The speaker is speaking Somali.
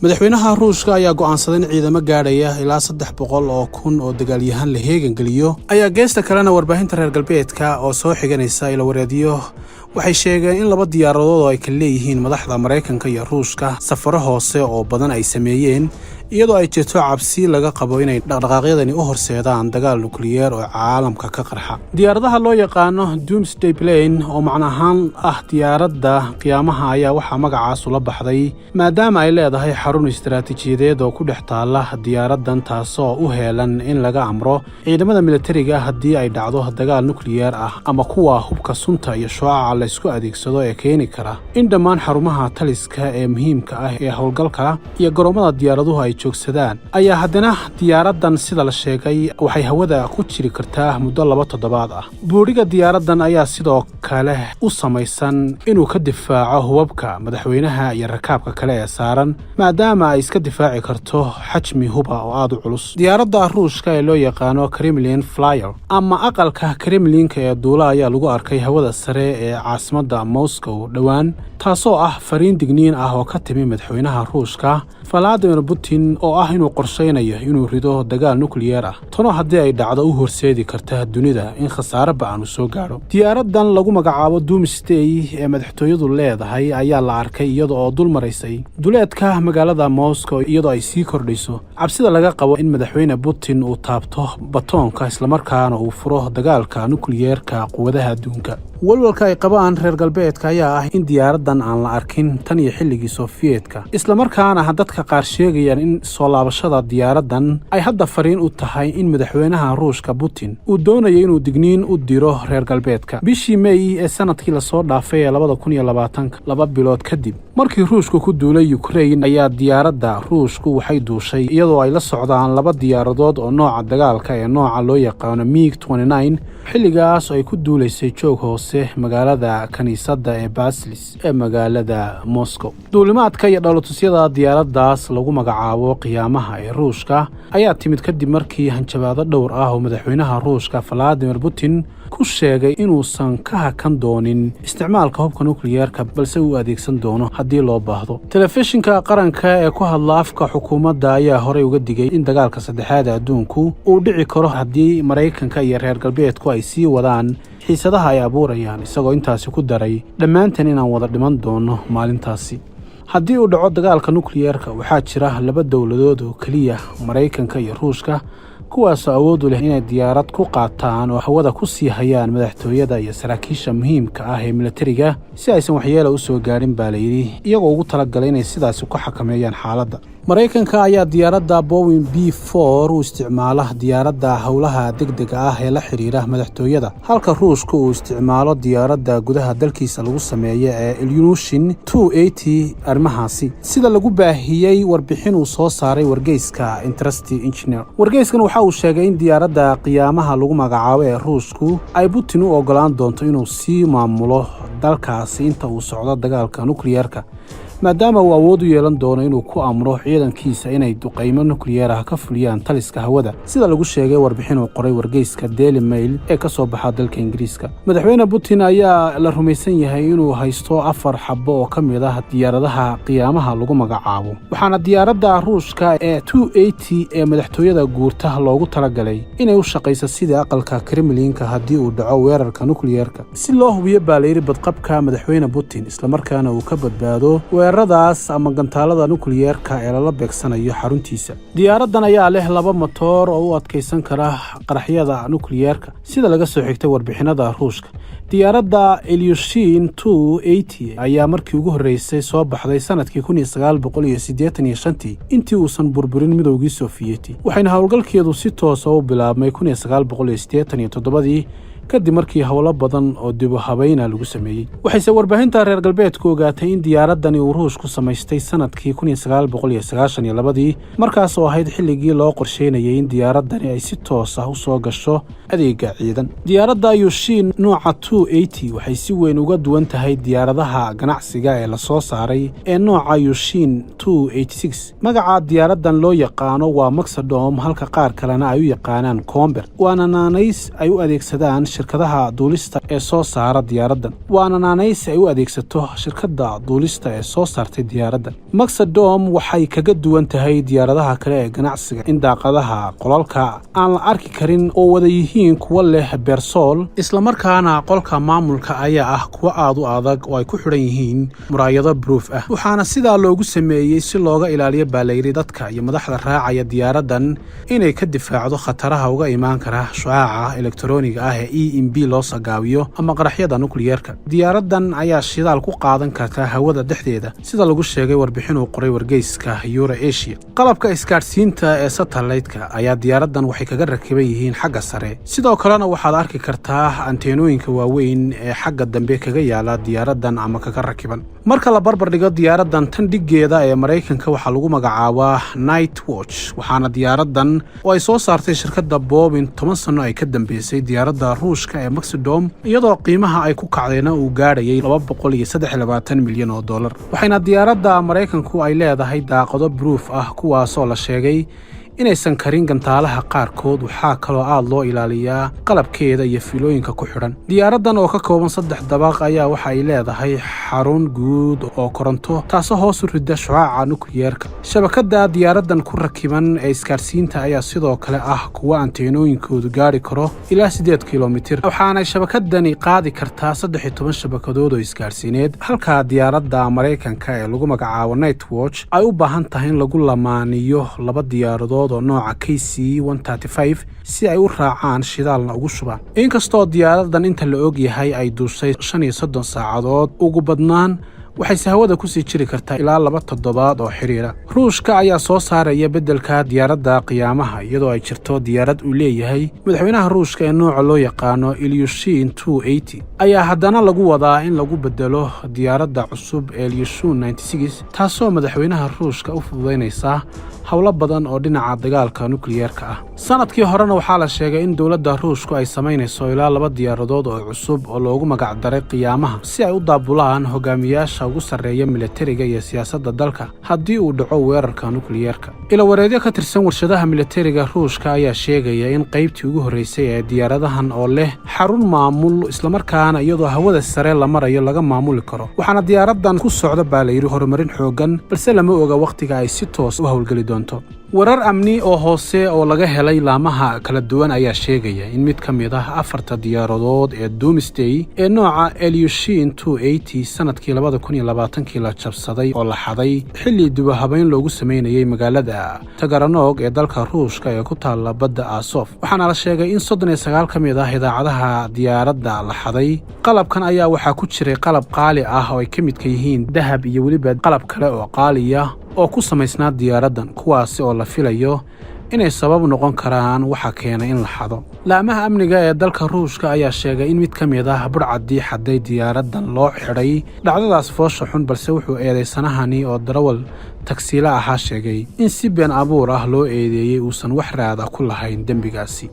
madaxweynaha Ruushka ayaa go'aansaday in ciidamo gaadhaya ilaa 300,000 oo dagaalyahan la heegan geliyo ayaa geesta kalena warbaahinta reer galbeedka oo soo xiganaysa ilo wareediyo waxay sheegeen in laba diyaaradood oo ay ka leeyihiin madaxda Mareykanka iyo Ruushka safaro hoose oo badan ay sameeyeen iyadoo ay jirto cabsi laga qabo inay dhaqdhaqaaqyadani u horseedaan dagaal nukliyeer oo caalamka ka qarxa. Diyaaradaha loo yaqaano Doomsday Plane oo macna ahaan ah diyaaradda qiyaamaha ayaa waxa magacaas la baxday maadaama ay leedahay xarun istiraatiijiyadeed oo ku dhex taala diyaaraddan taasoo u heelan in laga amro ciidamada militariga haddii ay dhacdo dagaal nukliyeer ah ama kuwa hubka sunta iyo shucaaca la isku adeegsado ee keeni kara in dhammaan xarumaha taliska ee muhiimka ah ee howlgalka iyo garoomada diyaaraduhu ay joogsadaan ayaa haddana diyaaraddan sida la sheegay waxay hawada ku jiri kartaa muddo 2 toddobaad ah. Buuriga diyaaraddan ayaa sidoo kale u samaysan inuu ka difaaco hubabka madaxweynaha iyo rakaabka kale ee saaran maadaama ay iska difaaci karto xajmi huba oo aad u culus. Diyaaradda Ruushka ee loo yaqaano Kremlin Flyer ama aqalka Kremlinka ee duula ayaa lagu arkay hawada sare ee caasimadda Moscow dhawaan taasoo ah fariin digniin ah oo ka timi madaxweynaha Ruushka Vladimir Putin oo ah inuu qorsheynayo inuu rido dagaal nukliyeer ah tano haddii ay dhacdo u horseedi karta dunida in khasaare ba'an u soo gaaro. Diyaaraddan lagu magacaabo Doomsday ee madaxtooyadu leedahay ayaa la arkay iyadoo oo dul maraysay duleedka magaalada Moscow iyadoo ay sii kordhayso cabsida laga qabo in madaxweyne Putin uu taabto batoonka isla markaana uu furo dagaalka nukliyeerka quwadaha adduunka. walwalka ay qabaan reer galbeedka ayaa ah in diyaaraddan aan la arkin tan iyo xilligii Soofiyeedka isla markaana dadka qaar sheegayaan in soo laabashada diyaaraddan ay hadda fariin u tahay in madaxweynaha Ruushka Putin uu doonayo inuu digniin u diro reer galbeedka. Bishii May ee sanadkii la soo dhaafay 2020 laba bilood kadib markii Ruushku ku duulay Ukraine ayaa diyaaradda Ruushku waxay duushay iyadoo ay la socdaan laba diyaaradood oo nooca dagaalka ee nooca loo yaqaano MiG-29 xilligaas ay ku duulaysay joog hoose magaalada kaniisadda ee Basilis ee magaalada Moscow. Duulimaadka iyo dhawlatusyada diyaaraddaas lagu magacaabo qiyaamaha ee Ruushka ayaa timid kadib markii hanjabaado dhowr ah oo madaxweynaha Ruushka Vladimir Putin ku sheegay inuusan ka hakan doonin isticmaalka hubka nukliyeerka balse uu adeegsan doono haddii loo baahdo. Telefishinka qaranka ee ku hadla afka xukuumadda ayaa horey uga digay in dagaalka saddexaad ee adduunku uu dhici karo haddii Mareykanka iyo reer galbeedku ay sii wadaan xiisadaha ay abuurayaan isagoo intaasi ku daray dhammaanteen inaan wada dhiman doono maalintaasi. haddii uu dhaco dagaalka nukliyeerka waxaa jira laba dawladood oo kaliya Mareykanka iyo Ruushka kuwaas awood u leh inay diyaarad ku qaataan oo hawada ku sii hayaan madaxtooyada iyo saraakiisha muhiimka ah ee militariga si aysan waxyeelo u soo gaarin baa la yidhi iyagoo ugu talagalay inay sidaasi ku xakameeyaan xaaladda. Mareykanka ayaa diyaaradda Boeing B-4 u isticmaala diyaaradda howlaha degdega ah ee la xiriira madaxtooyada halka Ruushku uu isticmaalo diyaaradda gudaha dalkiisa lagu sameeyo ee Ilyushin 280 arrimahaasi sida lagu baahiyay warbixin uu soo saaray wargeyska Interest Engineer. Wargeyskan waxa uu sheegay in diyaaradda qiyaamaha lagu magacaabo ee Ruushku ay Putin u ogolaan doonto inuu sii maamulo dalkaasi inta uu socdo dagaalka nukliyeerka maadaama uu awood u yeelan doono inuu ku amro ciidankiisa inay duqeymo nukliyeer ah ka fuliyaan taliska hawada sida lagu sheegay warbixin uu qoray wargeyska Daily Mail ee ka soo baxa dalka Ingiriiska. Madaxweyne Putin ayaa la rumaysan yahay inuu haysto 4 xabbo oo ka mid ah diyaaradaha qiyaamaha lagu magacaabo waxaana diyaaradda Ruushka ee 280 ee madaxtooyada guurta loogu talagalay inay u shaqeyso sida aqalka Kremlinka haddii uu dhaco weerarka nukliyeerka si loo hubiyo baalayri badqabka madaxweyne Putin isla markaana uu ka badbaado weeraradaas ama gantaalada nukliyeerka ee lala beegsanayo xaruntiisa. Diyaaraddan ayaa leh 2 matoor oo u adkeysan kara qaraxyada nukliyeerka sida laga soo xigtay warbixinada Ruushka. Diyaaradda Ilyushin 280 ayaa markii ugu horeysay soo baxday sanadkii 1985 intii uusan burburin midowgii Sofiyeeti waxayna howlgalkeedu si toos ah u bilaabmay 1987 kadib markii hawlo badan oo dib u habeyn lagu sameeyay. Waxayse warbaahinta reer galbeedku ogaatay in diyaaraddan uu Ruushku samaystay sanadkii 1992 markaas oo ahayd xilligii loo qorsheynayay in diyaaraddan ay si toos ah u soo gasho adeegga ciidan. Diyaaradda Ilyushin nooca 280 waxay si weyn uga duwan tahay diyaaradaha ganacsiga ee la soo saaray ee nooca Ilyushin 286. Magaca diyaaraddan loo yaqaano waa Maxdome halka qaar kalena ay u yaqaanaan Comber waana naanays ay u adeegsadaan shirkadaha duulista ee soo saara diyaaraddan, waana naanaysi ay u adeegsato shirkadda duulista ee soo saartay diyaaraddan. Maxadome waxay kaga duwan tahay diyaaradaha kale ee ganacsiga in daaqadaha qolalka aan la arki karin oo wada yihiin kuwa leh beersool, islamarkaana qolka maamulka ayaa ah kuwa aad u adag oo ay ku xidhan yihiin muraayado bruuf ah. waxaana sidaa loogu sameeyey si looga ilaaliyo baalayri dadka iyo madaxda raacaya diyaaraddan inay ka difaacdo khataraha uga imaan kara shucaaca elektarooniga ah ee EMP loo sagaabiyo ama qaraxyada nukliyeerka. diyaaraddan ayaa shidaal ku qaadan karta hawada dhexdeeda, sida lagu sheegay warbixin uu qoray wargeyska Eurasia. qalabka isgaadhsiinta ee satellite-ka ayaa diyaaraddan waxay kaga rakiban yihiin xagga sare, sidoo kalena waxaad arki kartaa anteenooyinka waaweyn ee xagga dambe kaga yaala diyaaraddan ama kaga rakiban. marka la barbar dhigo diyaaraddan tan dhiggeeda ee Mareykanka waxaa lagu magacaabaa Night Watch, waxaana diyaaraddan oo ay soo saartay shirkadda Boeing 10 sano ay ka dambeysay diyaaradda Ruushka ee Maxadome, iyadoo qiimaha ay ku kacdayna uu gaadhayay $223 milyan. waxayna diyaaradda Mareykanku ay leedahay daaqado bruuf ah kuwaasoo la sheegay inaysan karin gantaalaha qaarkood. waxaa kaloo aad loo ilaaliyaa qalabkeeda iyo fiilooyinka ku xidhan. diyaaraddan oo ka kooban 3 dabaq ayaa waxa ay leedahay xarun guud oo koronto taasoo hoos u rida shucaaca nukliyeerka. shabakadda diyaaraddan ku rakiban ee isgaadhsiinta ayaa sidoo kale ah kuwa anteenooyinkoodu gaari karo ilaa 8 kilomitir, waxaanay shabakaddani qaadi kartaa 13 shabakadood oo isgaadhsiineed, halka diyaaradda Mareykanka ee lagu magacaabo Night Watch ay u baahan tahay in lagu lamaaniyo 2 diyaaradood oo nooca KC-135 si ay u raacaan shidaalna ugu shubaan. inkastoo diyaaraddan inta la og yahay ay duushay 35 saacadood ugu badnaan, waxayse hawada ku sii jiri kartaa ilaa 2 toddobaad oo xiriira. ruushka ayaa soo saaraya beddelka diyaaradda qiyaamaha, iyadoo ay jirto diyaarad uu leeyahay madaxweynaha ruushka ee nooca loo yaqaano Ilyushin 280 ayaa haddana lagu wadaa in lagu beddelo diyaaradda cusub ee Ilyushin 96, taasoo madaxweynaha ruushka u fududaynaysa howlo badan oo dhinaca dagaalka nukliyeerka ah. sanadkii horena waxaa la sheegay in dowladda ruushku ay samaynayso ilaa 2 diyaaradood oo cusub oo loogu magac daray qiyaamaha si ay u daabulaan hogaamiyaasha ugu sarreeya militariga iyo siyaasadda dalka haddii uu dhaco weerarka nukliyeerka. ilawareedyo ka tirsan warshadaha militariga ruushka ayaa sheegaya in qaybtii ugu horreysay ee diyaaradahan oo leh xarun maamul islamarkaana iyadoo hawada sare la marayo laga maamuli karo, waxaana diyaaraddan ku socda baalayri horumarin xoogan, balse lama oga wakhtiga ay si toos u howlgeli doonto. warar amni oo hoose oo laga helay laamaha kala duwan ayaa sheegaya in mid ka mid ah 4 diyaaradood ee Doomsday ee nooca Ilyushin 280 sanadkii 2020 la jabsaday oo la xaday xilli dubahabayn loogu sameynayay magaalada Tagarnog ee dalka Ruushka ee ku taala badda Azov. waxaana la sheegay in 39 ka mid ah idaacadaha diyaaradda la xaday. qalabkan ayaa waxaa ku jiray qalab qaali ah oo ay ka mid yihiin dahab iyo weliba qalab kale oo qaali ah oo ku samaysnaa diyaaraddan, kuwaasi oo la filayo inay sabab noqon karaan waxa keenay in la xado. laamaha amniga ee dalka Ruushka ayaa sheegay in mid ka mid ah burcadii xaday diyaaraddan loo xidhay dhacdadaas foosha xun, balse wuxuu eedeysanahani oo darawal tagsiila ahaa sheegay in si been abuur ah loo eedeeyey uusan wax raad ah ku lahayn dembigaasi.